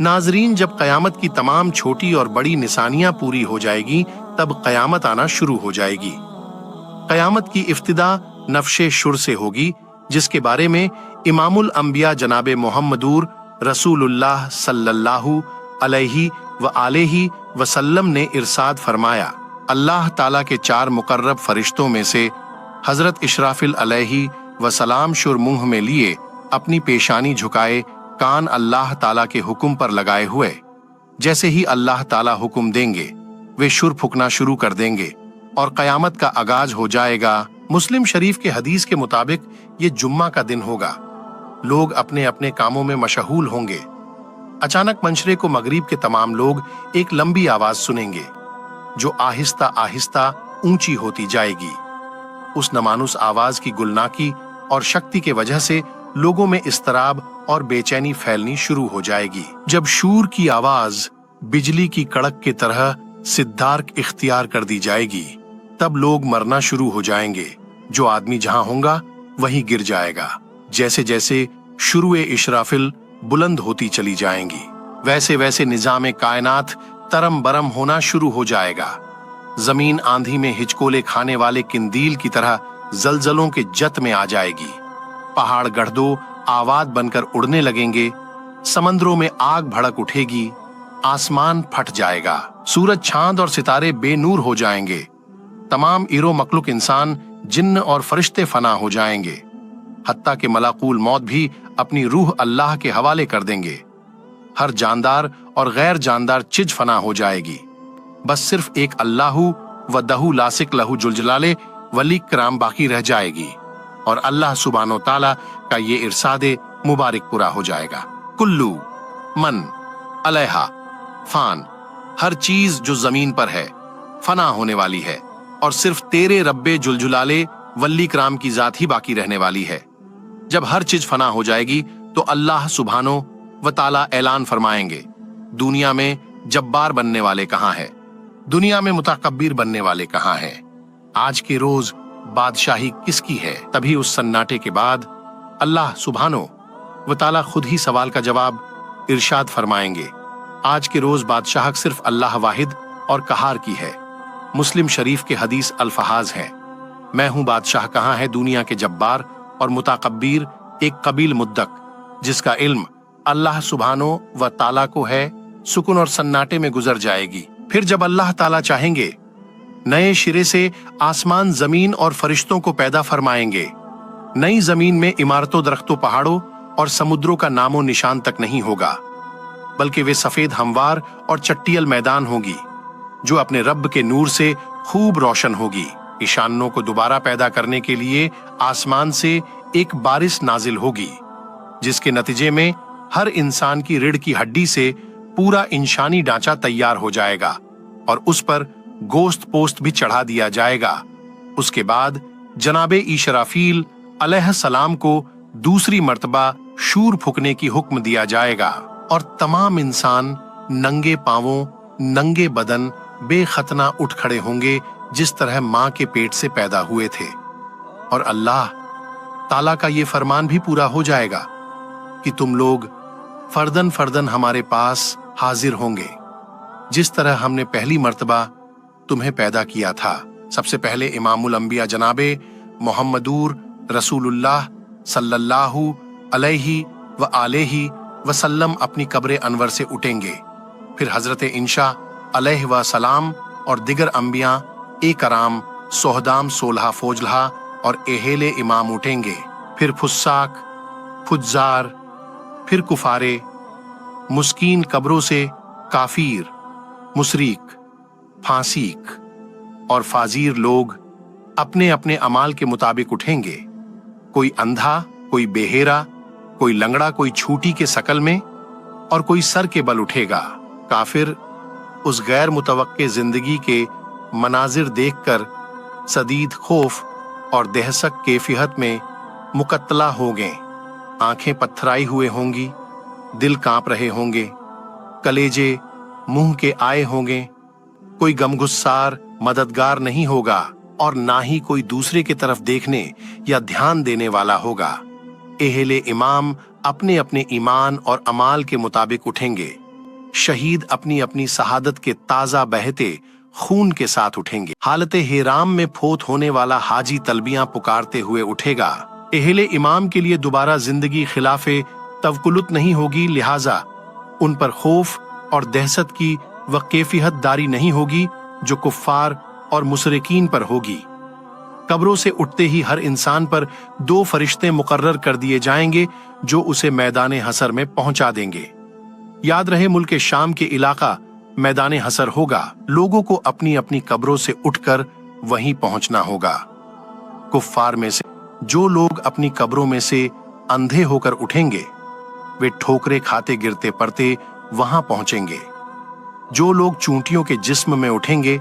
नाजरीन, जब क़यामत की तमाम छोटी और बड़ी निशानियां पूरी हो जाएगी तब क़यामत आना शुरू हो जाएगी। क़यामत की इफ्तिदा नफ्शे शुर से होगी, जिसके बारे में इमामुल अंबिया जनाबे मोहम्मदूर रसूलुल्लाह सल्लल्लाहु अलैहि व आलिहि वसल्लम ने इरशाद फरमाया, अल्लाह ताला के 4 मुकर्रब फरिश्तों में से हजरत इशराफिल अलैहि वसलाम शुर मुंह में लिए, अपनी पेशानी झुकाए, कान अल्लाह ताला के हुक्म पर लगाए हुए, जैसे ही अल्लाह ताला हुक्म देंगे वे शुर फूकना शुरू कर देंगे और क़यामत का आगाज हो जाएगा। मुस्लिम शरीफ के हदीस के मुताबिक ये जुम्मा का दिन होगा। लोग अपने अपने कामों में मशगूल होंगे। अचानक मंशरे को मगरिब के तमाम लोग एक लंबी आवाज सुनेंगे जो आहिस्ता आहिस्ता ऊंची होती जाएगी। उस नमानुस आवाज की गुलनाकी और शक्ति के वजह से लोगों में इस्तराब और बेचैनी फैलनी शुरू हो जाएगी। जब शूर की आवाज बिजली की कड़क की तरह सिद्धार्क इख्तियार कर दी जाएगी, तब लोग मरना शुरू हो जाएंगे। जो आदमी जहां होगा वहीं गिर जाएगा। जैसे जैसे शुरुए इशराफिल बुलंद होती चली जाएंगी, वैसे वैसे निजाम कायनात तरम बरम होना शुरू हो जाएगा। जमीन आंधी में हिचकोले खाने वाले किंदील की तरह जलजलों के जत में आ जाएगी। पहाड़ गढ़दो आवाज बनकर उड़ने लगेंगे। समंदरों में आग भड़क उठेगी। आसमान फट जाएगा। सूरज, चांद और सितारे बेनूर हो जाएंगे। तमाम इरो मखलूक इंसान, जिन्न और फरिश्ते फना हो जाएंगे। हत्ता के मलाकुल मौत भी अपनी रूह अल्लाह के हवाले कर देंगे। हर जानदार और गैर जानदार चीज फना हो जाएगी। बस सिर्फ एक अल्लाहु व दहु लासिक लहु जुलजलाले वली कराम बाकी रह जाएगी और अल्लाह सुब्हानो ताला का ये इरसादे मुबारक पूरा हो जाएगा। कुल्लू मन अलैहा फान, हर चीज जो जमीन पर है फना होने वाली है और सिर्फ तेरे रब्बे जुलजुलाले वली कराम की जात ही बाकी रहने वाली है। जब हर चीज फना हो जाएगी तो अल्लाह सुब्हानो व ताला ऐलान फरमाएंगे, दुनिया में जब्बार बनने वाले कहाँ हैं? दुनिया में मुतकब्बिर बनने वाले कहाँ हैं? आज के रोज बादशाही किसकी है? तभी उस सन्नाटे के बाद अल्लाह सुब्हानो व ताला खुद ही सवाल का जवाब इरशाद फरमाएंगे, आज के रोज बादशाह सिर्फ अल्लाह वाहिद और कहार की है। मुस्लिम शरीफ के हदीस अल्फहाज है, मैं हूं बादशाह, कहाँ है दुनिया के जब्बार और मुतकब्बिर? एक कबील मुद्दक जिसका इल्म अल्लाह सुब्हानो व ताला को है, सुकून और सन्नाटे में गुजर जाएगी। फिर जब अल्लाह ताला चाहेंगे नए सिरे से आसमान, जमीन और फरिश्तों को पैदा फरमाएंगे। नई जमीन में इमारतों, दरख्तों, पहाड़ों और समुद्रों का नामो निशान तक नहीं होगा, बल्कि वे सफेद हमवार और चट्टियल मैदान होगी जो अपने रब के नूर से खूब रोशन होगी। ईशानों को दोबारा पैदा करने के लिए आसमान से एक बारिश नाजिल होगी, जिसके नतीजे में हर इंसान की रीढ़ की हड्डी से पूरा इंसानी ढांचा तैयार हो जाएगा और उस पर गोश्त पोस्त भी चढ़ा दिया जाएगा। उसके बाद जनाबे इशराफील अलैहिस्सलाम को दूसरी मर्तबा शूर फूकने की हुक्म दिया जाएगा और तमाम इंसान नंगे पांवों, नंगे बदन, बेखतना उठ खड़े होंगे जिस तरह मां के पेट से पैदा हुए थे। और अल्लाह ताला का ये फरमान भी पूरा हो जाएगा कि तुम लोग फर्दन फर्दन हमारे पास हाजिर होंगे, जिस तरह हमने पहली मर्तबा तुम्हें पैदा किया था। सबसे पहले इमामुल अंबिया जनाबे मोहम्मदूर रसूलुल्लाह सल्लल्लाहु अलैहि व आलिहि वसल्लम अपनी कब्र अनवर से उठेंगे। फिर हजरत इंशा अलैहि व सलाम और दिगर अंबिया कराम, सोहदाम, सोलहा, फोजलहा और एहेले इमाम उठेंगे। फिर फुस्साक, फुज्जार, फिर कुफारे, मुस्कीन कब्रों से काफिर, मुशरिक, फासीक और फाजीर लोग अपने अपने अमाल के मुताबिक उठेंगे। कोई अंधा, कोई बेहेरा, कोई लंगड़ा, कोई छूटी के शकल में और कोई सर के बल उठेगा। काफिर उस गैर मुतवक्के जिंदगी के मनाजिर देखकर सदीद खौफ और दहशत कैफियत में मुकत्तला होंगे। आंखें पत्थराई हुए होंगी, दिल कांप रहे होंगे, कलेजे मुंह के आए होंगे। कोई गमगुस्सार मददगार नहीं होगा और ना ही कोई दूसरे की तरफ देखने या ध्यान देने वाला होगा। एहले इमाम अपने अपने ईमान और अमाल के मुताबिक उठेंगे। शहीद अपनी अपनी शहादत के ताजा बहते खून के साथ उठेंगे। हालत हेराम में फोत होने वाला हाजी तलबियां पुकारते हुए उठेगा। एहले इमाम के लिए दोबारा जिंदगी खिलाफे तवकुलुत नहीं होगी, लिहाजा उन पर खौफ और दहशत की व कैफियत दारी नहीं होगी जो कुफ्फार और मुशरिकीन पर होगी। कब्रों से उठते ही हर इंसान पर 2 फरिश्ते मुकर्रर कर दिए जाएंगे जो उसे मैदान हसर में पहुंचा देंगे। याद रहे, मुल्क शाम के इलाका मैदान हसर होगा। लोगों को अपनी अपनी कब्रों से उठकर वहीं पहुंचना होगा। कुफ्फार में से जो लोग अपनी कब्रों में से अंधे होकर उठेंगे वे ठोकरे खाते गिरते पड़ते वहां पहुंचेंगे। जो लोग चूंटियों के जिस्म में उठेंगे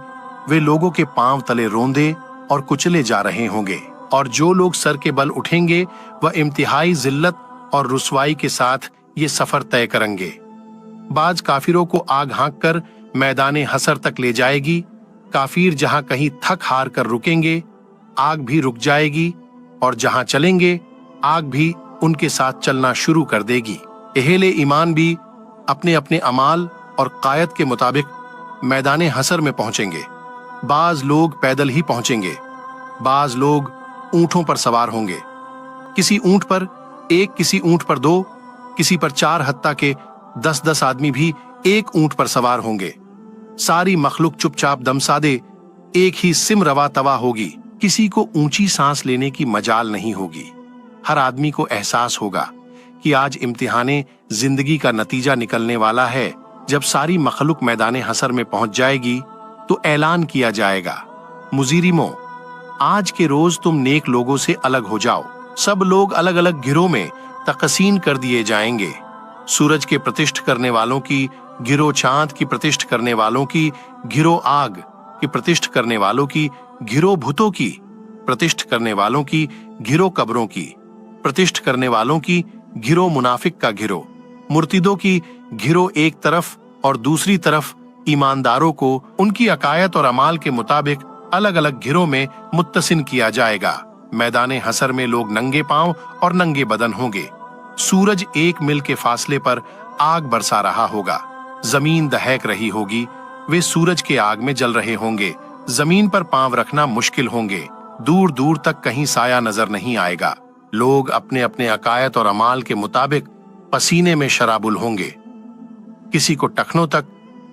वे लोगों के पांव तले रोंदे और कुचले जा रहे होंगे, और जो लोग सर के बल उठेंगे वह इंतहाई जिल्लत और रुसवाई के साथ ये सफर तय करेंगे। बाज काफिरों को आग हाँक कर मैदान हसर तक ले जाएगी। काफिर जहां कहीं थक हार कर रुकेंगे आग भी रुक जाएगी, और जहां चलेंगे आग भी उनके साथ चलना शुरू कर देगी। एहले ईमान भी अपने अपने अमाल और कायद के मुताबिक मैदान हसर में पहुंचेंगे। बाज लोग पैदल ही पहुंचेंगे, बाज लोग ऊंटों पर सवार होंगे। किसी ऊंट पर 1, किसी ऊंट पर 2, किसी पर 4, हत्ता के 10-10 आदमी भी एक ऊंट पर सवार होंगे। सारी मखलूक चुपचाप दमसादे एक ही सिम रवा तवा होगी। किसी को ऊंची सांस लेने की मजाल नहीं होगी। हर आदमी को एहसास होगा कि आज इम्तिहाने जिंदगी का नतीजा निकलने वाला है। जब सारी मखलूक मैदान हसर में पहुंच जाएगी तो ऐलान किया जाएगा, मुजीरिमो, आज के रोज तुम नेक लोगों से अलग हो जाओ। सब लोग अलग अलग गिरोह में तकसीम कर दिए जाएंगे। सूरज के प्रतिष्ठ करने वालों की गिरोह, चांद की प्रतिष्ठ करने वालों की गिरोह, आग की प्रतिष्ठ करने वालों की गिरोह, भूतों की प्रतिष्ठ करने वालों की गिरोह, कब्रों की प्रतिष्ठ करने वालों की गिरोह, मुनाफिक का गिरोह, मुर्तिदों की गिरोह एक तरफ और दूसरी तरफ ईमानदारों को उनकी अकायत और अमाल के मुताबिक अलग अलग गिरोह में मुत्तसिन किया जाएगा। मैदान हसर में लोग नंगे पांव और नंगे बदन होंगे। सूरज 1 मील के फासले पर आग बरसा रहा होगा। जमीन दहक रही होगी। वे सूरज के आग में जल रहे होंगे। जमीन पर पांव रखना मुश्किल होंगे। दूर दूर तक कहीं साया नजर नहीं आएगा। लोग अपने अपने अकायत और अमाल के मुताबिक पसीने में शराबुल होंगे। किसी को टखनों तक,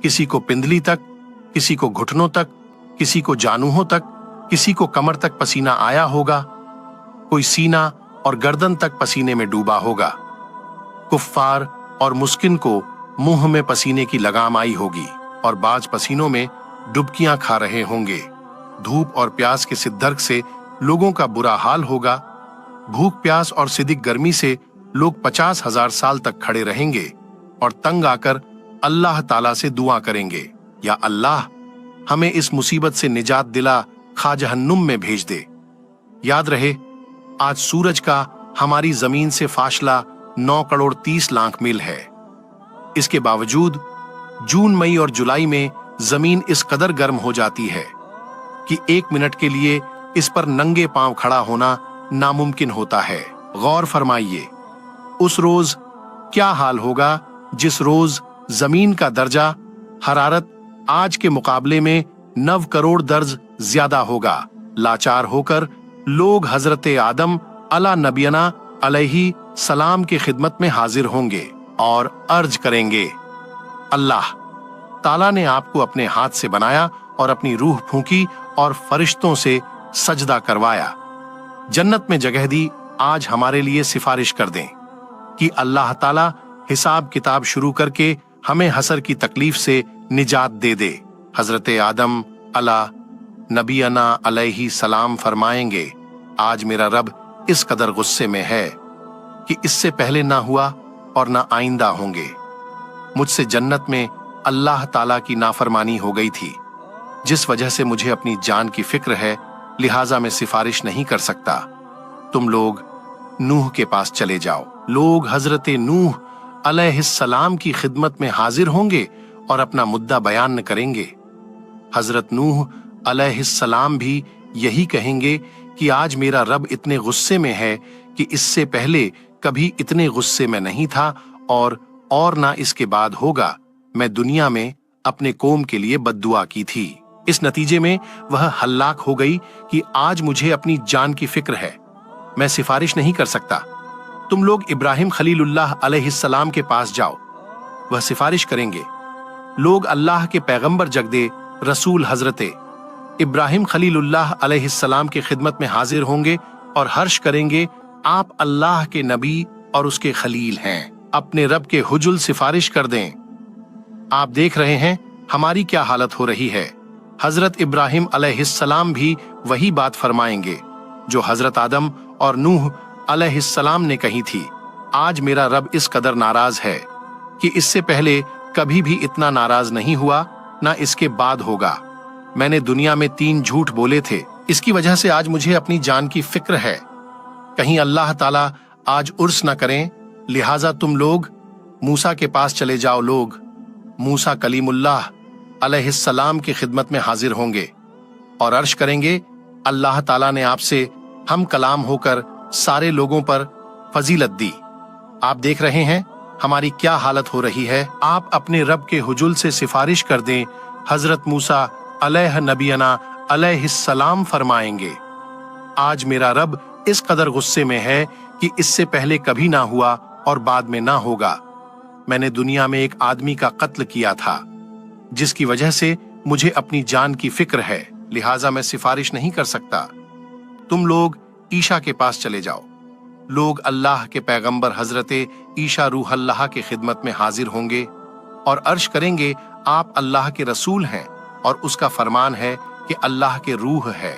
किसी को पिंदली तक, किसी को घुटनों तक, किसी को जानूहों तक, किसी को कमर तक पसीना आया होगा। कोई सीना और गर्दन तक पसीने में डूबा होगा। कुफ्फार और मुस्किन को मुंह में पसीने की लगाम आई होगी और बाज पसीनों में डुबकियां खा रहे होंगे। धूप और प्यास के सिद्धर्क से लोगों का बुरा हाल होगा। भूख, प्यास और सिदिक गर्मी से लोग 50,000 साल तक खड़े रहेंगे और तंग आकर अल्लाह ताला से दुआ करेंगे, या अल्लाह हमें इस मुसीबत से निजात दिला, खा जहन्नुम में भेज दे। याद रहे, आज सूरज का हमारी जमीन से फासला 9 करोड़ 30 लाख मील है। इसके बावजूद जून, मई और जुलाई में जमीन इस कदर गर्म हो जाती है कि 1 मिनट के लिए इस पर नंगे पांव खड़ा होना नामुमकिन होता है। गौर फरमाइए, उस रोज क्या हाल होगा जिस रोज जमीन का दर्जा हरारत आज के मुकाबले में 9 करोड़ दर्ज ज्यादा होगा। लाचार होकर लोग हजरत आदम अला नबियना अलैहि सलाम की खिदमत में हाजिर होंगे और अर्ज करेंगे, अल्लाह ताला ने आपको अपने हाथ से बनाया और अपनी रूह फूंकी और फरिश्तों से सजदा करवाया, जन्नत में जगह दी। आज हमारे लिए सिफारिश कर दें कि अल्लाह ताला हिसाब किताब शुरू करके हमें हसर की तकलीफ से निजात दे दे। हजरत आदम अला नबियना अलैहि सलाम फरमाएंगे, आज मेरा रब इस कदर गुस्से में है कि इससे पहले ना हुआ और ना आइंदा होंगे। मुझसे जन्नत में अल्लाह ताला की नाफरमानी हो गई थी, जिस वजह से मुझे अपनी जान की फिक्र है, लिहाजा मैं सिफारिश नहीं कर सकता। तुम लोग नूह के पास चले जाओ। लोग हजरत नूह अलैहिस्सलाम की खिदमत में हाजिर होंगे और अपना मुद्दा बयान करेंगे। हजरत नूह अलैहिस्सलाम भी यही कहेंगे कि आज मेरा रब इतने गुस्से में है कि इससे पहले कभी इतने गुस्से में नहीं था और ना इसके बाद होगा। मैं दुनिया में अपने कौम के लिए बद्दुआ की थी। इस नतीजे में वह हल्लाक हो गई कि आज मुझे अपनी जान की फिक्र है, मैं सिफारिश नहीं कर सकता। तुम लोग इब्राहिम खलीलुल्लाह अलैहिस्सलाम के पास जाओ, वह सिफारिश करेंगे। लोग अल्लाह के पैगंबर जगदे रसूल हजरते इब्राहिम खलीलुल्लाह अलैहिस्सलाम की खिदमत में हाजिर होंगे और हर्ष करेंगे, आप अल्लाह के नबी और उसके खलील हैं, अपने रब के हुजुल सिफारिश कर दें। आप देख रहे हैं हमारी क्या हालत हो रही है। हजरत इब्राहिम अलैहिस्सलाम भी वही बात फरमाएंगे जो हजरत आदम और नूह अलैहिस्सलाम ने कही थी। आज मेरा रब इस कदर नाराज है कि इससे पहले कभी भी इतना नाराज नहीं हुआ, ना इसके बाद होगा। मैंने दुनिया में 3 झूठ बोले थे, इसकी वजह से आज मुझे अपनी जान की फिक्र है। कहीं अल्लाह ताला आज उर्स न करें, लिहाजा तुम लोग मूसा के पास चले जाओ। लोग मूसा कलीमुल्लाह अलैहिस्सलाम की खिदमत में हाजिर होंगे और अर्श करेंगे, अल्लाह ताला ने आपसे हम कलाम होकर सारे लोगों पर फजीलत दी। आप देख रहे हैं हमारी क्या हालत हो रही है। आप अपने रब के हुजुल से सिफारिश कर दें। हजरत मूसा अलैह नबीना अलैहिस्सलाम फरमाएंगे, आज मेरा रब इस कदर गुस्से में है कि इससे पहले कभी ना हुआ और बाद में ना होगा। मैंने दुनिया में एक आदमी का कत्ल किया था जिसकी वजह से मुझे अपनी जान की फिक्र है, लिहाजा मैं सिफारिश नहीं कर सकता। तुम लोग ईशा के पास चले जाओ। लोग अल्लाह के पैगंबर हजरते ईशा रूह अल्लाह की खिदमत में हाजिर होंगे और अर्श करेंगे, आप अल्लाह के रसूल हैं और उसका फरमान है कि अल्लाह के रूह है।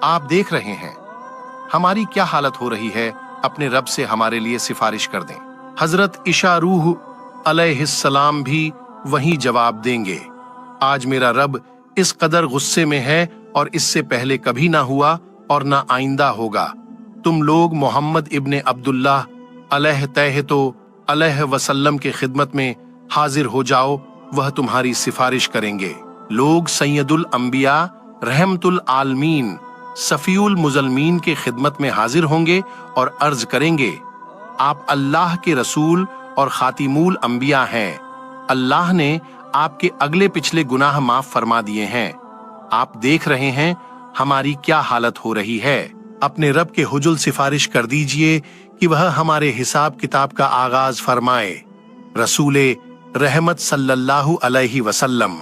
आप देख रहे हैं हमारी क्या हालत हो रही है, अपने रब से हमारे लिए सिफारिश कर दें। हजरत ईशा रूह अलैहिस्सलाम भी वही जवाब देंगे, आज मेरा रब इस कदर गुस्से में है और इससे पहले कभी ना हुआ और ना आइंदा होगा। तुम लोग मोहम्मद इब्ने अब्दुल्लाह अलैह तहतो अलैह वसल्लम के खिदमत में हाजिर हो जाओ, वह तुम्हारी सिफारिश करेंगे। लोग सैयदुल अंबिया रहमतुल आलमीन सफीउल मुजलमीन के खिदमत में हाजिर होंगे और अर्ज करेंगे, आप अल्लाह के रसूल और खातिमुल अंबिया हैं। अल्लाह ने आपके अगले पिछले गुनाह माफ फरमा दिए हैं। आप देख रहे हैं हमारी क्या हालत हो रही है। अपने रब के हुजुल सिफारिश कर दीजिए कि वह हमारे हिसाब किताब का आगाज फरमाए। रसूले रहमत सल्लल्लाहु अलैहि वसल्लम,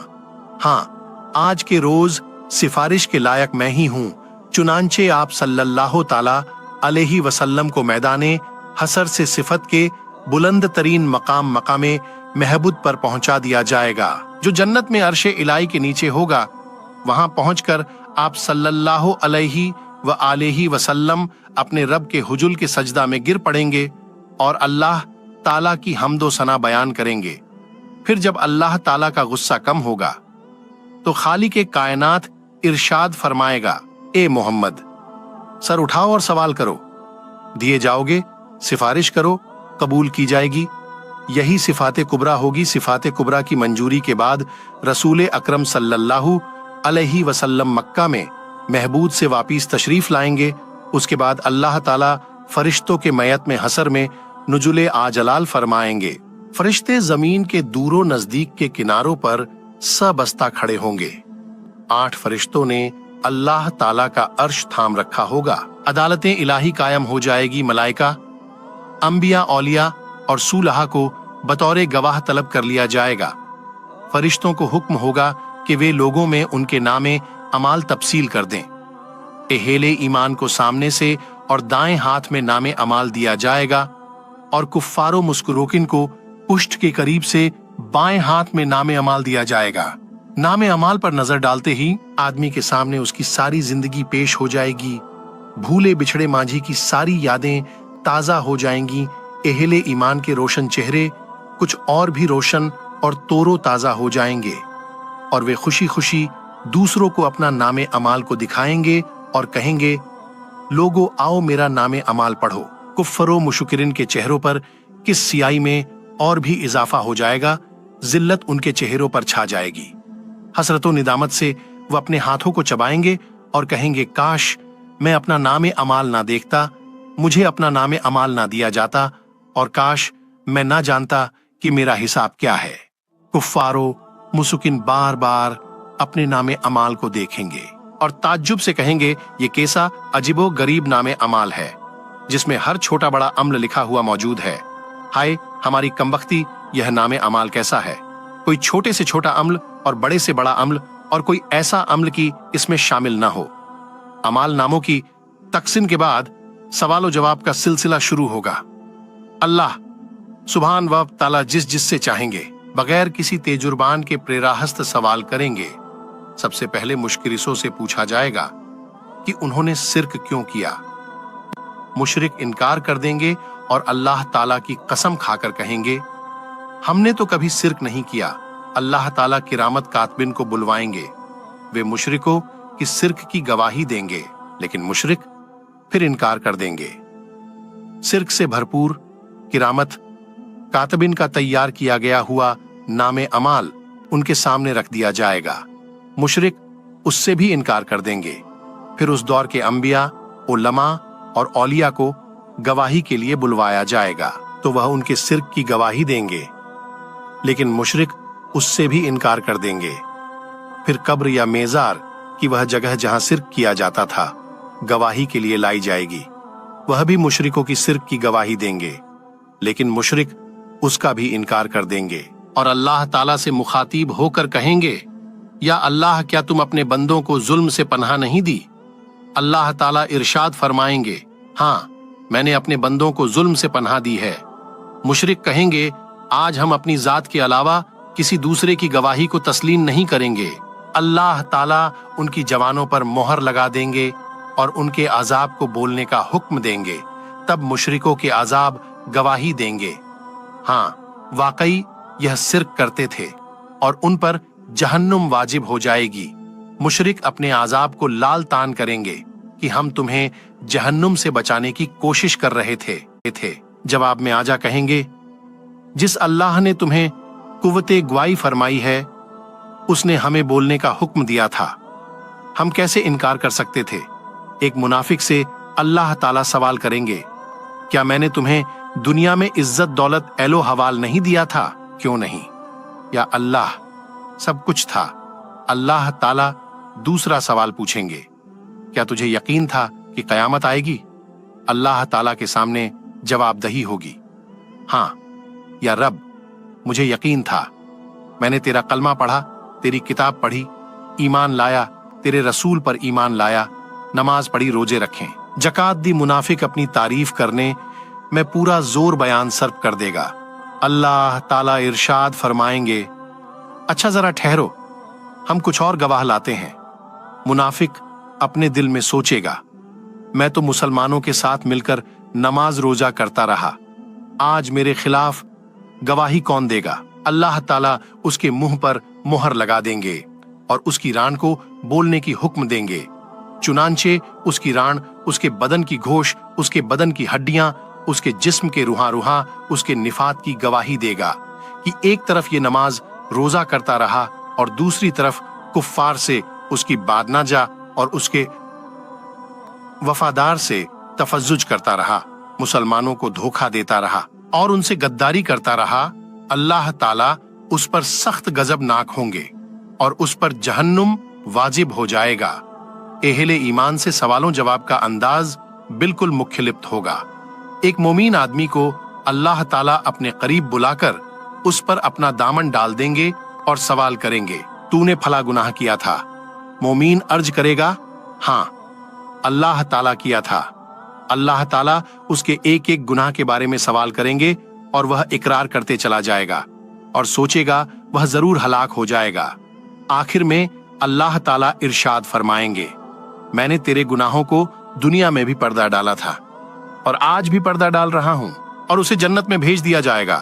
हाँ आज के रोज सिफारिश के लायक मैं ही हूँ। चुनांचे आप सल्लल्लाहु ताला अलैहि वसल्लम को मैदाने हसर से सिफत के बुलंद तरीन मकाम मकामे महबूद पर पहुंचा दिया जाएगा, जो जन्नत में अर्शे इलाही के नीचे होगा। वहां पहुंचकर आप सल्लल्लाहु अलैहि व आलिहि वसल्लम अपने रब के हुजुल के सजदा में गिर पड़ेंगे और अल्लाह ताला की हम्दो सना बयान करेंगे। फिर जब अल्लाह ताला का गुस्सा कम होगा तो खालिक कायनात इरशाद फरमाएगा, ए मोहम्मद सर उठाओ और सवाल करो, दिए जाओगे, सिफारिश करो, कबूल की जाएगी। यही सिफाते कुबरा होगी। सिफाते कुबरा की मंजूरी के बाद रसूल अकरम सल्लल्लाहु अलैहि वसल्लम मक्का में महबूद से वापिस तशरीफ लाएंगे। उसके बाद अल्लाह ताला फरिश्तों के मयत में हसर में नुजुले आजलाल फरमाएंगे। फरिश्ते जमीन के दूरो नजदीक के किनारों पर सबस्ता खड़े होंगे। 8 फरिश्तों ने अल्लाह ताला का अर्श थाम रखा होगा। अदालतें इलाही कायम हो जाएगी। मलाइका, अंबिया, औलिया और सूलहा को बतौरे गवाह तलब कर लिया जाएगा। फरिश्तों को हुक्म होगा कि वे लोगों में उनके नामे अमाल तफसील कर दें। एहेले ईमान को सामने से और दाएं हाथ में नामे अमाल दिया जाएगा और कुफ्फारो मुस्कुरोकिन को पुष्ट के करीब से बाएं हाथ में नामे अमाल दिया जाएगा। नामे अमाल पर नजर डालते ही आदमी के सामने उसकी सारी जिंदगी पेश हो जाएगी। भूले बिछड़े मांझी की सारी यादें ताजा हो जाएंगी। एहले ईमान के रोशन चेहरे कुछ और भी रोशन और तोरो ताजा हो जाएंगे और वे खुशी खुशी दूसरों को अपना नामे अमाल को दिखाएंगे और कहेंगे, लोगों आओ मेरा नामे अमाल पढ़ो। कुफ्फरो मुशकिरिन के चेहरों पर किस सियाई में और भी इजाफा हो जाएगा। जिल्लत उनके चेहरों पर छा जाएगी। हसरतो निदामत से वह अपने हाथों को चबाएंगे और कहेंगे, काश मैं अपना नामे अमाल ना देखता, मुझे अपना नामे अमाल ना दिया जाता और काश मैं ना जानता कि मेरा हिसाब क्या है। कुफ्फारो मुसुकिन बार बार अपने नामे अमाल को देखेंगे और ताज्जुब से कहेंगे, ये कैसा अजीबो गरीब नामे अमाल है जिसमें हर छोटा बड़ा अम्ल लिखा हुआ मौजूद है। हाय हमारी कमबख्ती, यह नामे अमाल कैसा है। कोई छोटे से छोटा अम्ल और बड़े से बड़ा अम्ल और कोई ऐसा अम्ल की इसमें शामिल ना हो। अमाल नामों की तकसीम के बाद सवाल जवाब का सिलसिला शुरू होगा। अल्लाह सुभान व ताला जिससे चाहेंगे बगैर किसी तेजुर्बान के प्रेराहस्त सवाल करेंगे। सबसे पहले मुश्किरिसों से पूछा जाएगा कि उन्होंने शिर्क क्यों किया। मुशरिक इनकार कर देंगे और अल्लाह ताला की कसम खाकर कहेंगे, हमने तो कभी शिर्क नहीं किया। अल्लाह ताला किरामत कातबिन को बुलवाएंगे, वे मुशरिकों की शिर्क की गवाही देंगे, लेकिन मुशरिक फिर इनकार कर देंगे। शिर्क से भरपूर किरामत कातबिन का तैयार किया गया हुआ नामे अमाल उनके सामने रख दिया जाएगा। मुशरिक उससे भी इनकार कर देंगे। फिर उस दौर के अंबिया, उलमा और औलिया को गवाही के लिए बुलवाया जाएगा, तो वह उनके शिर्क की गवाही देंगे, लेकिन मुशरिक उससे भी इनकार कर देंगे। फिर कब्र या मेजार की वह जगह जहां शिर्क किया जाता था गवाही के लिए लाई जाएगी। वह भी मुशरिकों की शिर्क की गवाही देंगे, लेकिन मुशरिक उसका भी इनकार कर देंगे और अल्लाह ताला से मुखातिब होकर कहेंगे, या अल्लाह क्या तुम अपने बंदों को जुल्म से पनाह नहीं दी। अल्लाह ताला इरशाद फरमाएंगे, हाँ मैंने अपने बंदों को जुल्म से पनाह दी है। मुशरिक कहेंगे, आज हम अपनी जात के अलावा किसी दूसरे की गवाही को तस्लीम नहीं करेंगे। अल्लाह ताला उनकी जवानों पर मोहर लगा देंगे और उनके अजाब को बोलने का हुक्म देंगे। तब मुशरिकों के अजाब गवाही देंगे, हाँ वाकई यह शिर्क करते थे और उन पर जहन्नुम वाजिब हो जाएगी। मुशरिक अपने आजाब को लाल तान करेंगे कि हम तुम्हें जहन्नुम से बचाने की कोशिश कर रहे थे। जवाब में आजा कहेंगे, जिस अल्लाह ने तुम्हें कुव्वते ग्वाही फरमाई है उसने हमें बोलने का हुक्म दिया था, हम कैसे इनकार कर सकते थे। एक मुनाफिक से अल्लाह ताला सवाल करेंगे, क्या मैंने तुम्हें दुनिया में इज्जत दौलत एलो हवाल नहीं दिया था, क्यों नहीं। या अल्लाह सब कुछ था। अल्लाह ताला दूसरा सवाल पूछेंगे, क्या तुझे यकीन था कि कयामत आएगी। अल्लाह ताला के सामने जवाबदही होगी, हाँ या रब मुझे यकीन था, मैंने तेरा कलमा पढ़ा, तेरी किताब पढ़ी, ईमान लाया, तेरे रसूल पर ईमान लाया, नमाज पढ़ी, रोजे रखें, जकात दी। मुनाफिक अपनी तारीफ करने में पूरा जोर बयान सर्फ कर देगा। अल्लाह ताला इरशाद फरमाएंगे, अच्छा जरा ठहरो, हम कुछ और गवाह लाते हैं। मुनाफिक अपने दिल में सोचेगा, मैं तो मुसलमानों के साथ मिलकर नमाज रोजा करता रहा, आज मेरे खिलाफ गवाही कौन देगा। अल्लाह ताला उसके मुंह पर मुहर लगा देंगे और उसकी रान को बोलने की हुक्म देंगे। चुनांचे उसकी रान, उसके बदन की घोष, उसके बदन की हड्डियां, उसके जिस्म के रूहा उसके निफात की गवाही देगा कि एक तरफ ये नमाज रोजा करता रहा और दूसरी तरफ कुफ्फार से उसकी बादनाजा और उसके वफादार से तफज्जुज करता रहा, मुसलमानों को धोखा देता रहा और उनसे गद्दारी करता रहा। अल्लाह ताला उस पर सख्त गजबनाक होंगे और उस पर जहन्नुम वाजिब हो जाएगा। एहले ईमान से सवालों जवाब का अंदाज बिल्कुल मुख्तलिफ होगा। एक मोमीन आदमी को अल्लाह ताला अपने करीब बुलाकर उस पर अपना दामन डाल देंगे और सवाल करेंगे, तूने फला गुनाह किया था। मोमीन अर्ज करेगा, हाँ अल्लाह ताला किया था। अल्लाह ताला उसके एक एक गुनाह के बारे में सवाल करेंगे और वह इकरार करते चला जाएगा और सोचेगा वह जरूर हलाक हो जाएगा। आखिर में अल्लाह ताला इरशाद फरमाएंगे, मैंने तेरे गुनाहों को दुनिया में भी पर्दा डाला था और आज भी पर्दा डाल रहा हूं, और उसे जन्नत में भेज दिया जाएगा।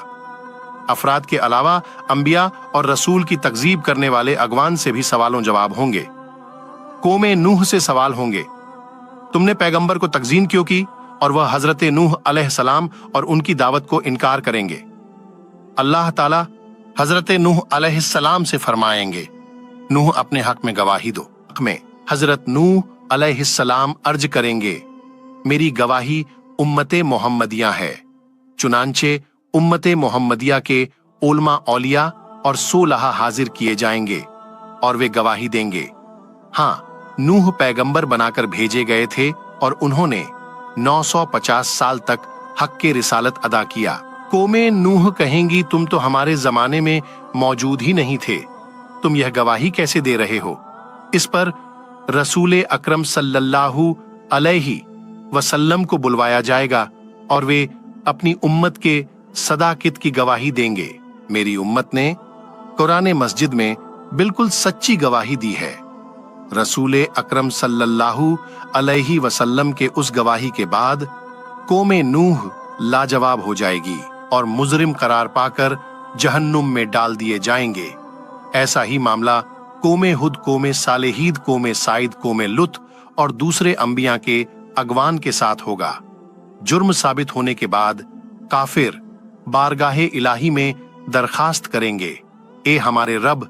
अफराद के अलावा अंबिया और रसूल की तकजीब करने वाले अगवान से भी सवालों जवाब होंगे। कौमे नूह से सवाल होंगे, तुमने पैगंबर को तकजीम क्यों की, और वह हजरत नूह अलैहिस्सलाम और उनकी दावत को इनकार करेंगे। अल्लाह ताला हजरत नूह अलैहिस्सलाम से फरमाएंगे, नूह अपने हक में गवाही दो। हक में हजरत नूह अलैहिस्सलाम अर्ज करेंगे, मेरी गवाही उम्मते मोहम्मदिया है। चुनांचे उम्मते मोहम्मदिया के उलमा औलिया और 16 हाजिर किए जाएंगे और वे गवाही देंगे। हाँ, नूह पैगंबर बनाकर भेजे गए थे और उन्होंने 950 साल तक हक के रिसालत अदा किया। कौमें नूह कहेंगी, तुम तो हमारे जमाने में मौजूद ही नहीं थे, तुम यह गवाही कैसे दे रहे हो? इस पर रसूल अकरम सल्लल्लाहु अलैहि वसल्लम को बुलवाया जाएगा और वे अपनी उम्मत के सदाकित की गवाही देंगे। मेरी उम्मत ने कुरान मस्जिद में बिल्कुल सच्ची गवाही दी है। रसूल अकरम सल्लल्लाहु अलैहि वसल्लम के उस गवाही के बाद कौमे नूह लाजवाब हो जाएगी और मुजरिम करार पाकर जहन्नुम में डाल दिए जाएंगे। ऐसा ही मामला कौमे हुद, कौमे सालेहीद, कौमे साइद, कौमे लुत और दूसरे अंबिया के अगवान के साथ होगा। जुर्म साबित होने के बाद काफिर बारगाहे इलाही में दरखास्त करेंगे, ए हमारे रब,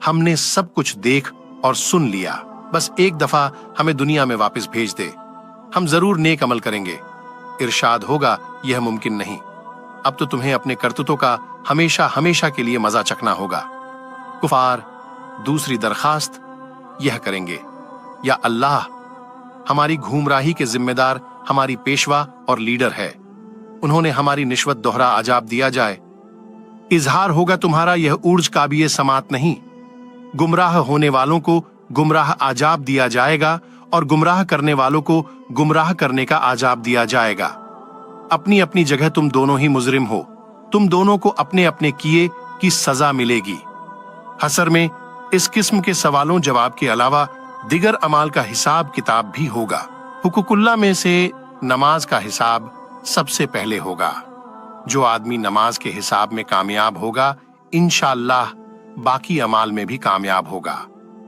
हमने सब कुछ देख और सुन लिया, बस एक दफा हमें दुनिया में वापस भेज दे, हम जरूर नेक अमल करेंगे। इरशाद होगा, यह मुमकिन नहीं, अब तो तुम्हें अपने करतूतों का हमेशा हमेशा के लिए मजा चखना होगा। कुफार दूसरी दरखास्त यह करेंगे, या अल्लाह, हमारी घूमराही के जिम्मेदार हमारी पेशवा और लीडर है, उन्होंने हमारी निश्वत दोहरा अजाब दिया जाए। इजहार होगा तुम्हारा यह उर्ज काबिए समात नहीं, गुमराह होने वालों को गुमराह आजाब दिया जाएगा और गुमराह करने वालों को गुमराह करने का आजाब दिया जाएगा। अपनी अपनी जगह तुम दोनों ही मुजरिम हो, तुम दोनों को अपने अपने किए की सजा मिलेगी। हसर में इस किस्म के सवालों जवाब के अलावा दिगर अमाल का हिसाब किताब भी होगा। हुकुकुल्लाह में से नमाज का हिसाब सबसे पहले होगा। जो आदमी नमाज के हिसाब में कामयाब होगा, इंशाअल्लाह बाकी अमाल में भी कामयाब होगा,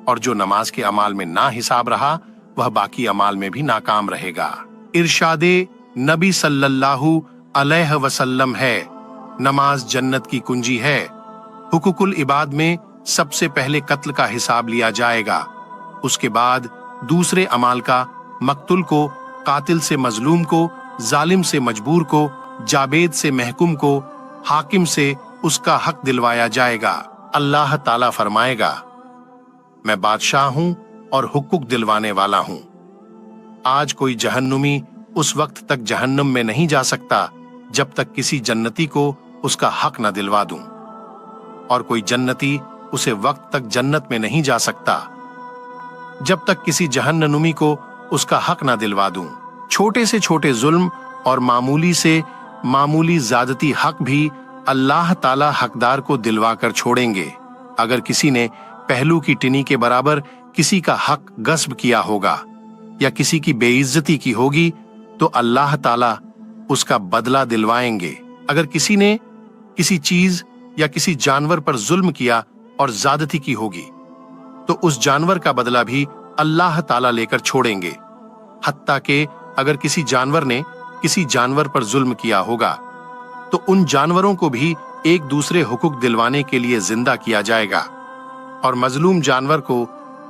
और जो नमाज के अमाल में ना हिसाब रहा वह बाकी अमाल में भी नाकाम रहेगा। इरशादे नबी सल्लल्लाहु अलैहि वसल्लम है, नमाज जन्नत की कुंजी है। हुकुकुल इबाद में सबसे पहले कत्ल का हिसाब लिया जाएगा, उसके बाद दूसरे अमाल का, मक्तुल को, कातिल से मजलूम को, जालिम से मजबूर को, जाबेद से महकुम को, हाकिम से उसका हक दिलवाया जाएगा। अल्लाह ताला फरमाएगा, मैं बादशाह हूं और हुक्क दिलवाने वाला हूं। आज कोई जहन्नुमी उस वक्त तक जहन्नुम में नहीं जा सकता जब तक किसी जन्नती को उसका हक न दिलवा दूं, और कोई जन्नती उसे वक्त तक जन्नत में नहीं जा सकता जब तक किसी जहन्नुमी को उसका हक न दिलवा दूं। छोटे से छोटे जुल्म और मामूली से मामूली ज्यादती हक भी अल्लाह ताला हकदार को दिलवा कर छोड़ेंगे। अगर किसी ने पहलू की टिनी के बराबर किसी का हक गस्ब किया होगा या किसी की बेइज्जती की होगी तो अल्लाह ताला उसका बदला दिलवाएंगे। अगर किसी ने किसी चीज या किसी जानवर पर जुल्म किया और ज्यादती की होगी तो उस जानवर का बदला भी अल्लाह ताला लेकर छोड़ेंगे। हत्ता के अगर किसी जानवर ने किसी जानवर पर जुल्म किया होगा तो उन जानवरों को भी एक दूसरे हुकूक दिलवाने के लिए जिंदा किया जाएगा और मजलूम जानवर को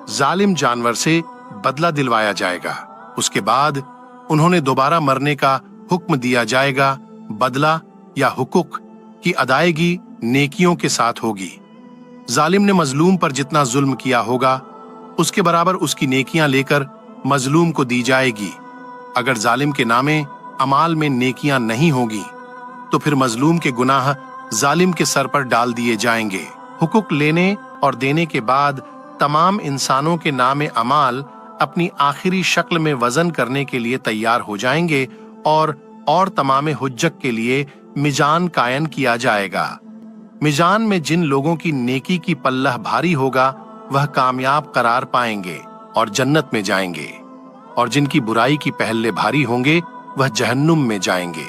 जालिम जानवर से बदला दिलवाया जाएगा। उसके बाद उन्होंने दोबारा मरने का हुक्म दिया जाएगा। बदला या हुकूक की अदायगी नेकियों के साथ होगी। जालिम ने मजलूम पर जितना जुल्म किया होगा उसके बराबर उसकी नेकियां लेकर मजलूम को दी जाएगी। अगर जालिम के नामे अमाल में नेकियां नहीं होगी तो फिर मजलूम के गुनाह जालिम के सर पर डाल दिए जाएंगे। हुकूक लेने और देने के बाद तमाम इंसानों के नामे अमाल अपनी आखिरी शक्ल में वजन करने के लिए तैयार हो जाएंगे और तमाम हुज्जत के लिए मिजान कायम किया जाएगा। मिजान में जिन लोगों की नेकी की पल्लह भारी होगा वह कामयाब करार पाएंगे और जन्नत में जाएंगे, और जिनकी बुराई की पहले भारी होंगे वह जहन्नुम में जाएंगे।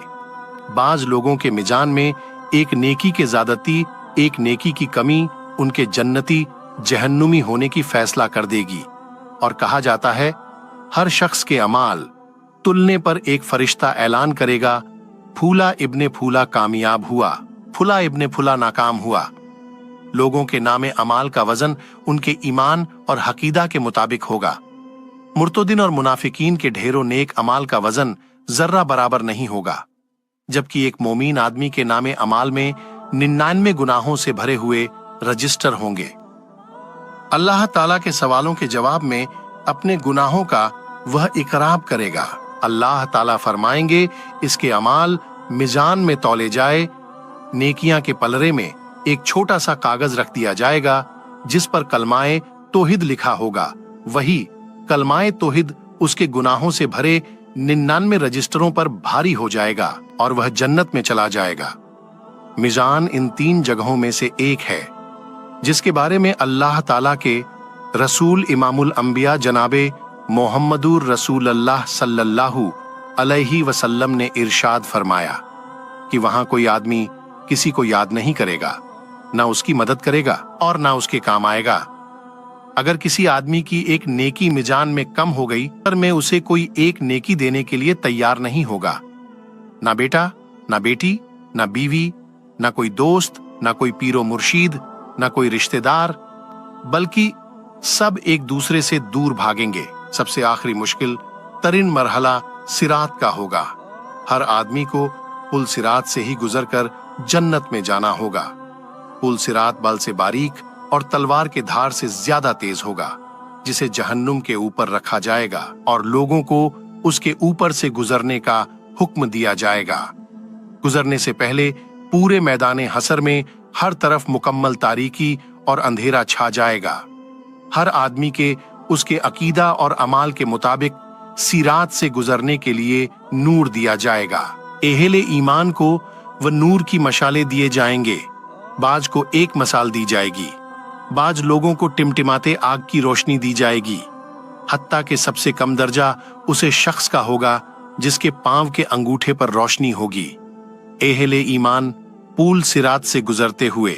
बाज लोगों के मिजान में एक नेकी के ज्यादती, एक नेकी की कमी उनके जन्नती जहन्नुमी होने की फैसला कर देगी। और कहा जाता है हर शख्स के अमाल तुलने पर एक फरिश्ता ऐलान करेगा, फूला इब्ने फूला कामयाब हुआ, फुला इब्ने फुला नाकाम हुआ। लोगों के नामे अमाल का वजन उनके ईमान और हकीदा के मुताबिक होगा। मुर्तदिन और मुनाफिकीन के ढेरों नेक अमाल का वजन जर्रा बराबर नहीं होगा, जबकि एक मोमीन आदमी के नामे अमाल में 99 गुनाहों से भरे हुए रजिस्टर होंगे। अल्लाह ताला के सवालों के जवाब में अपने गुनाहों का वह इकराब करेगा। अल्लाह ताला फरमाएंगे, इसके अमाल मिजान में तौले जाए। नेकियां के पलरे में एक छोटा सा कागज रख दिया जाएगा जिस पर कलमाए तौहीद लिखा होगा। वही कलमाए तौहीद उसके गुनाहों से भरे 99 रजिस्टरों पर भारी हो जाएगा और वह जन्नत में चला जाएगा। मिजान इन 3 जगहों में से एक है जिसके बारे में अल्लाह ताला के रसूल इमामुल अंबिया जनाबे मोहम्मदुर रसूलुल्लाह सल्लल्लाहु अलैहि वसल्लम ने इरशाद फरमाया कि वहां कोई आदमी किसी को याद नहीं करेगा, ना उसकी मदद करेगा और ना उसके काम आएगा। अगर किसी आदमी की एक नेकी मिजान में कम हो गई पर मैं उसे कोई एक नेकी देने के लिए तैयार नहीं होगा। ना बेटा, ना बेटी, ना बीवी, ना कोई दोस्त, ना कोई पीरो मुर्शीद, ना कोई रिश्तेदार, बल्कि सब एक दूसरे से दूर भागेंगे। सबसे आखिरी मुश्किल तरीन मरहला सिरात का होगा। हर आदमी को पुल सिरात से ही गुजरकर जन्नत में जाना होगा। पुल सिरात बल से बारीक और तलवार के धार से ज्यादा तेज होगा, जिसे जहन्नुम के ऊपर रखा जाएगा और लोगों को उसके ऊपर से गुजरने का हुक्म दिया जाएगा। गुजरने से पहले पूरे मैदाने हसर में हर तरफ मुकम्मल तारीकी और अंधेरा छा जाएगा। हर आदमी के उसके अकीदा और अमाल के मुताबिक सिरात से गुजरने के लिए नूर दिया जाएगा। एहले ईमान को वह नूर की मशाले दिए जाएंगे। बाज को एक मसाल दी जाएगी, बाज लोगों को टिमटिमाते आग की रोशनी दी जाएगी। हत्ता के सबसे कम दर्जा उसे शख्स का होगा जिसके पांव के अंगूठे पर रोशनी होगी। एहले ईमान पूल सिरात से गुजरते हुए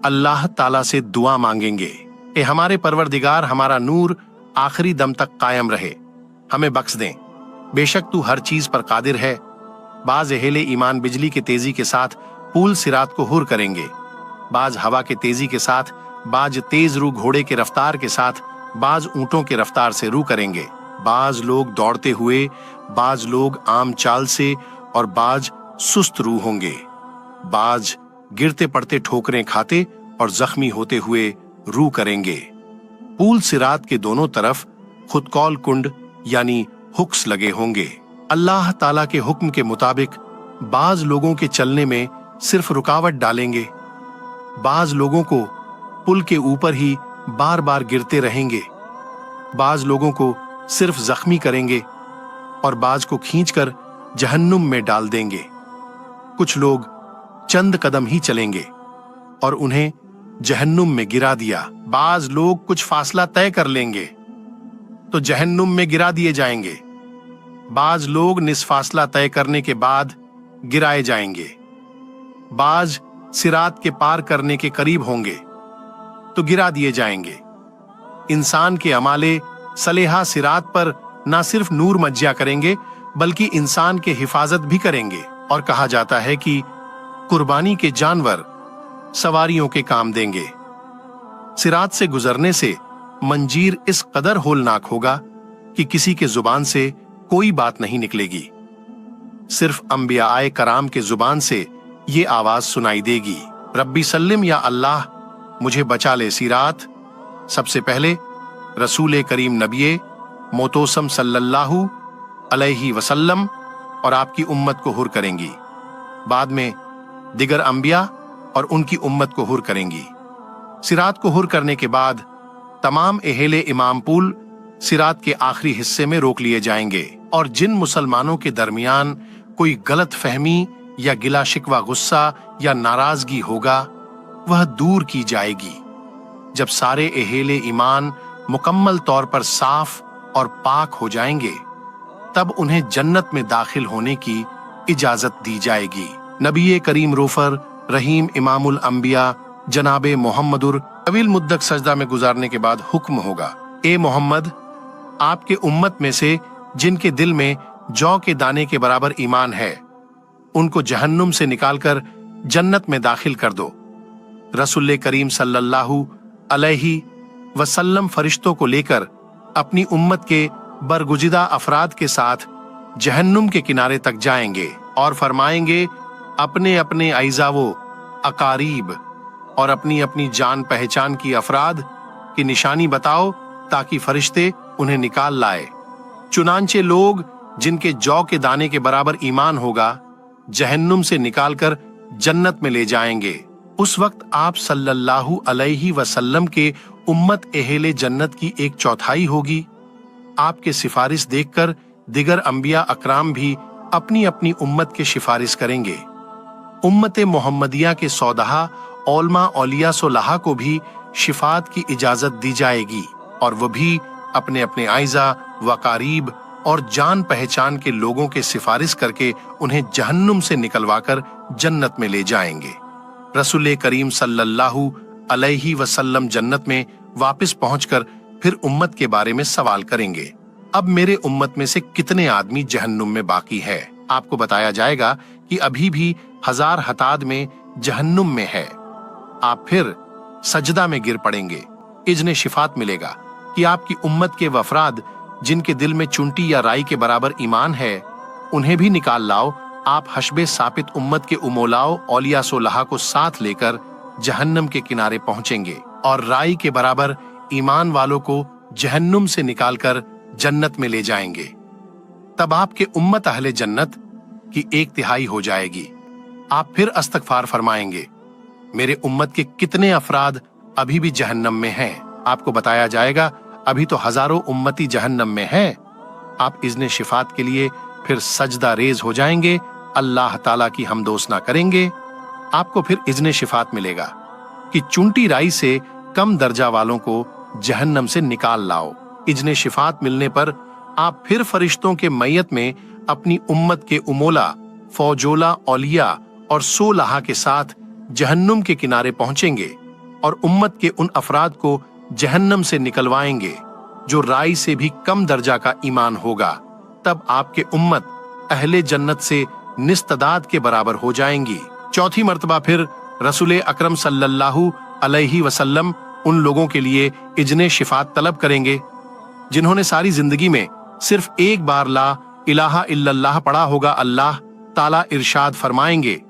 अल्लाह ताला से दुआ मांगेंगे, ए हमारे परवरदिगार, हमारा नूर आखिरी दम तक कायम रहे, हमें बख्श दें, बेशक तू हर चीज पर कादिर है। बाज एहले ईमान बिजली के तेजी के साथ पूल सिरात को हुर करेंगे, बाज हवा के तेजी के साथ, बाज तेज रू घोड़े के रफ्तार के साथ, बाज ऊंटों के रफ्तार से रू करेंगे। बाज लोग दौड़ते हुए, बाज लोग आम चाल से और बाज सुस्त रू होंगे। बाज गिरते पड़ते ठोकरें खाते और जख्मी होते हुए रू करेंगे। पूल सिरात के दोनों तरफ खुदकौल कुंड यानी हुक्स लगे होंगे। अल्लाह ताला के हुक्म के मुताबिक बाज लोगों के चलने में सिर्फ रुकावट डालेंगे। बाज लोगों को पुल के ऊपर ही बार बार गिरते रहेंगे। बाज लोगों को सिर्फ जख्मी करेंगे और बाज को खींचकर जहन्नुम में डाल देंगे। कुछ लोग चंद कदम ही चलेंगे और उन्हें जहन्नुम में गिरा दिया। बाज लोग कुछ फासला तय कर लेंगे तो जहन्नुम में गिरा दिए जाएंगे। बाज लोग निस्फासला तय करने के बाद गिराए जाएंगे। बाज सिरात के पार करने के करीब होंगे तो गिरा दिए जाएंगे। इंसान के अमाले सलेहा सिरात पर न सिर्फ नूर मज्जा करेंगे बल्कि इंसान के हिफाजत भी करेंगे। और कहा जाता है कि कुर्बानी के जानवर सवारियों के काम देंगे। सिरात से गुजरने से मंजीर इस कदर होलनाक होगा कि किसी के जुबान से कोई बात नहीं निकलेगी। सिर्फ अंबियाए कराम के जुबान से ये आवाज सुनाई देगी, रब्बी सल्लिम या अल्लाह, मुझे बचा ले सिरात। सबसे पहले रसूल करीम नबिये मोतोसम सल्लल्लाहु अलैहि वसल्लम और आपकी उम्मत को हुर करेंगी। बाद में दिगर अंबिया और उनकी उम्मत को हुर करेंगी। सिरात को हुर करने के बाद तमाम एहले इमाम पुल सिरात के आखिरी हिस्से में रोक लिए जाएंगे और जिन मुसलमानों के दरमियान कोई गलत फहमी या गिला शिकवा, गुस्सा या नाराजगी होगा वह दूर की जाएगी। जब सारे एहले ईमान मुकम्मल तौर पर साफ और पाक हो जाएंगे तब उन्हें जन्नत में दाखिल होने की इजाजत दी जाएगी। नबी करीम रोफर रहीम इमामुल अंबिया जनाबे मोहम्मदुर तवील मुद्दत सजदा में गुजारने के बाद हुक्म होगा, ए मोहम्मद, आपके उम्मत में से जिनके दिल में जौ के दाने के बराबर ईमान है उनको जहन्नुम से निकालकर जन्नत में दाखिल कर दो। रसूल करीम सल्लल्लाहु अलैहि वसल्लम फरिश्तों को लेकर अपनी उम्मत के बरगुजिदा अफराद के साथ जहन्नुम के किनारे तक जाएंगे और फरमाएंगे, अपने अपने आइजावो, अकारीब और अपनी अपनी जान पहचान की अफराद की निशानी बताओ ताकि फरिश्ते उन्हें निकाल लाए। चुनांचे लोग जिनके जौ के दाने के बराबर ईमान होगा जहन्नुम से निकालकर जन्नत में ले जाएंगे। उस वक्त आप सल्लल्लाहु अलैहि वसल्लम के उम्मत अहले जन्नत की 1/4 होगी। आपके सिफारिश देखकर दिगर अंबिया अकराम भी अपनी अपनी उम्मत के सिफारिश करेंगे। उम्मत मोहम्मदिया के सौदहा औलमा औलिया सोलहा को भी शिफात की इजाजत दी जाएगी और वो भी अपने अपने आइजा वकारीब और जान पहचान के लोगों के सिफारिश करके उन्हें जहन्नुम से निकलवाकर जन्नत में ले जाएंगे। रसूल करीम सल्लल्लाहु अलैहि वसल्लम जन्नत में वापस पहुंचकर फिर उम्मत के बारे में सवाल करेंगे, अब मेरे उम्मत में से कितने आदमी जहन्नुम में बाकी है? आपको बताया जाएगा कि अभी भी 1000 हताद में जहन्नुम में है। आप फिर सजदा में गिर पड़ेंगे। इज़्ने शिफात मिलेगा कि आपकी उम्मत के वफराद जिनके दिल में चुंटी या राई के बराबर ईमान है उन्हें भी निकाल लाओ। आप हशबे सापित उम्मत के उमोलाओ औलिया सोलहा को साथ लेकर जहन्नम के किनारे पहुंचेंगे और राई के बराबर ईमान वालों को जहन्नुम से निकालकर जन्नत में ले जाएंगे। तब आपके उम्मत अहले जन्नत की 1/3 हो जाएगी। आप फिर इस्तगफार फरमाएंगे, मेरे उम्मत के कितने अफराद अभी भी जहन्नम में हैं? आपको बताया जाएगा अभी तो हजारों उम्मती जहन्नम में हैं। आप इज़्ने शिफात के लिए फिर सजदा रेज हो जाएंगे, अल्लाह ताला की हमदोसना करेंगे। आपको फिर इज़्ने शिफात मिलेगा कि चुंटी राई से कम दर्जा वालों को जहन्नम से निकाल लाओ। इज़्ने शिफात मिलने पर आप फिर फरिश्तों के मैयत में अपनी उम्मत के उमोला फौजोला औलिया और सोलहा के साथ जहन्नुम के किनारे पहुंचेंगे और उम्मत के उन अफराद को जहन्नम से निकलवाएंगे जो राई से भी कम दर्जा का ईमान होगा। तब आपके उम्मत अहले जन्नत से निस्तदाद के बराबर हो जाएंगी। चौथी मर्तबा फिर रसूल अकरम सल्लल्लाहु अलैहि वसल्लम उन लोगों के लिए इज़्ने शिफात तलब करेंगे जिन्होंने सारी जिंदगी में सिर्फ एक बार ला इलाहा इल्लल्लाह पढ़ा होगा। अल्लाह ताला इरशाद फरमाएंगे,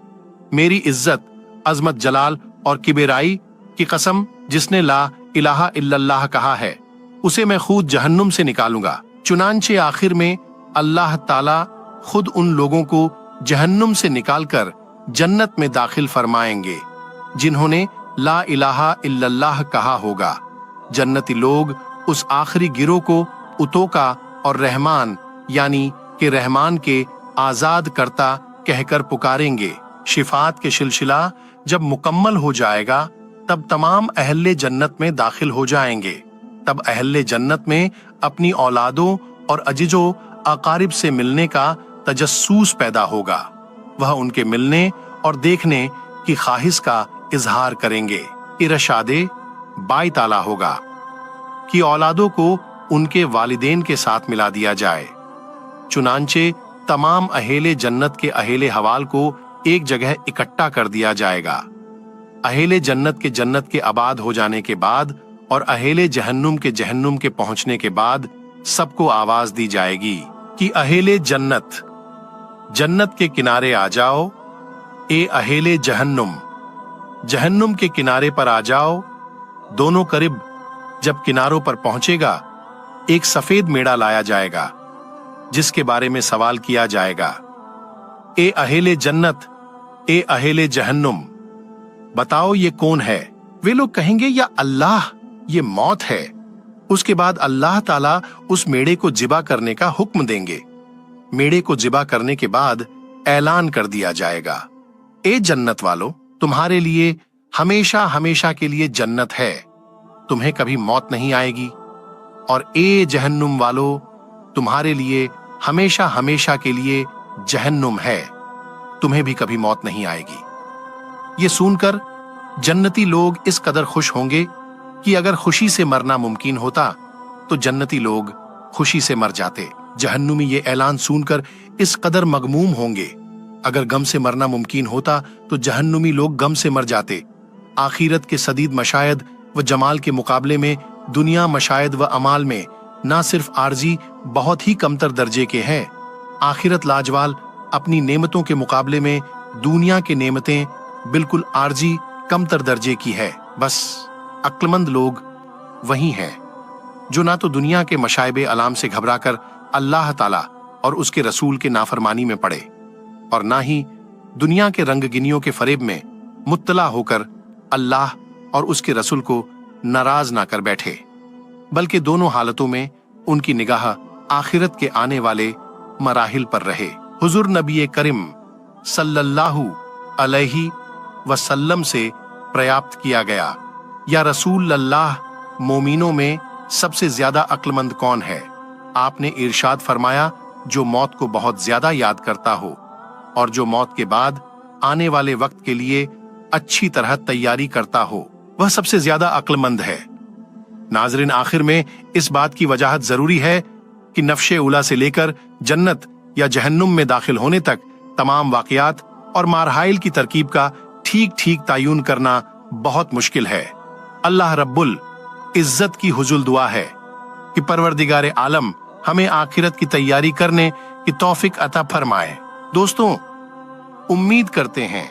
मेरी इज्जत अजमत जलाल और किबराई की कसम, जिसने ला इलाहा इल्लल्लाह कहा है उसे मैं खुद जहन्नुम से निकालूंगा। चुनांचे आखिर में अल्लाह ताला खुद उन लोगों को जहन्नुम से निकालकर जन्नत में दाखिल फरमाएंगे जिन्होंने ला इलाहा इल्लल्लाह कहा होगा। जन्नती लोग उस आखिरी गिरोह को उतोका और रहमान यानी कि रहमान के आजाद करता कहकर पुकारेंगे। शिफात के सिलसिला जब मुकम्मल हो जाएगा तब तमाम अहले जन्नत में दाखिल हो जाएंगे। तब अहले जन्नत में अपनी औलादों और अजीजों अकारिब से मिलने का तजस्सूस पैदा होगा। वह उनके मिलने और देखने की ख्वाहिश का इजहार करेंगे। इरशादे बाई ताला होगा कि औलादों को उनके वालिदैन के साथ मिला दिया जाए। चुनांचे तमाम अहेले जन्नत के अहेले हवाल को एक जगह इकट्ठा कर दिया जाएगा। अहेले जन्नत के आबाद हो जाने के बाद और अहेले जहन्नुम के पहुंचने के बाद सबको आवाज दी जाएगी कि अहेले जन्नत जन्नत के किनारे आ जाओ, ए अहेले जहन्नुम जहन्नुम के किनारे पर आ जाओ। दोनों करीब जब किनारों पर पहुंचेगा एक सफेद मेढ़ा लाया जाएगा जिसके बारे में सवाल किया जाएगा, ए अहेले जन्नत, ए अहेले जहन्नुम, बताओ ये कौन है? वे लोग कहेंगे, या अल्लाह, ये मौत है। उसके बाद अल्लाह ताला उस मेढ़े को जिबा करने का हुक्म देंगे। मेढ़े को जिबा करने के बाद ऐलान कर दिया जाएगा, ए जन्नत वालों, तुम्हारे लिए हमेशा हमेशा के लिए जन्नत है, तुम्हें कभी मौत नहीं आएगी। और ए जहन्नुम वालों, तुम्हारे लिए हमेशा हमेशा के लिए जहन्नुम है, तुम्हें भी कभी मौत नहीं आएगी। ये सुनकर जन्नती लोग इस कदर खुश होंगे कि अगर खुशी से मरना मुमकिन होता तो जन्नती लोग खुशी से मर जाते। जहन्नुमी ये ऐलान सुनकर इस कदर मगमूम होंगे, अगर गम से मरना मुमकिन होता तो जहन्नुमी लोग गम से मर जाते। आखिरत के सदीद मशायद व जमाल के मुकाबले में दुनिया मशायद व अमाल में ना सिर्फ आर्जी बहुत ही कमतर दर्जे के हैं, आखिरत लाजवाल अपनी नेमतों के मुकाबले में दुनिया के नेमतें बिल्कुल आर्जी कमतर दर्जे की है। बस अक्लमंद लोग वही हैं जो ना तो दुनिया के मशाइबे अलाम से घबराकर अल्लाह ताला और उसके रसूल के नाफरमानी में पड़े और ना ही दुनिया के रंगगिनियों के फरेब में मुत्तला होकर अल्लाह और उसके रसूल को नाराज ना कर बैठे, बल्कि दोनों हालतों में उनकी निगाह आखिरत के आने वाले मराहिल पर रहे। हुजूर नबी करीम सल्लल्लाहु अलैहि वसल्लम से प्रयाप्त किया गया, या रसूल अल्लाह, मोमिनों में सबसे ज्यादा अक्लमंद कौन है? आपने इरशाद फरमाया, जो मौत को बहुत ज्यादा याद करता हो और जो मौत के बाद आने वाले वक्त के लिए अच्छी तरह तैयारी करता हो, वह सबसे ज्यादा अक्लमंद है। नाज़रीन, आखिर में इस बात की वजाहत जरूरी है कि नफ्शे उला से लेकर जन्नत या जहन्नुम में दाखिल होने तक तमाम वाकयात और मारहाइल की तरकीब का ठीक ठीक तायुन करना बहुत मुश्किल है। अल्लाह रब्बुल इज्जत की हुजुल दुआ है कि परवरदिगारे आलम हमें आखिरत की तैयारी करने की तौफीक अता फरमाए। दोस्तों, उम्मीद करते हैं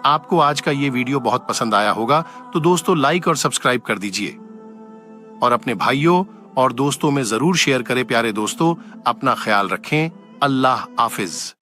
आपको आज का ये वीडियो बहुत पसंद आया होगा, तो दोस्तों लाइक और सब्सक्राइब कर दीजिए और अपने भाइयों और दोस्तों में जरूर शेयर करें। प्यारे दोस्तों, अपना ख्याल रखें। अल्लाह हाफिज।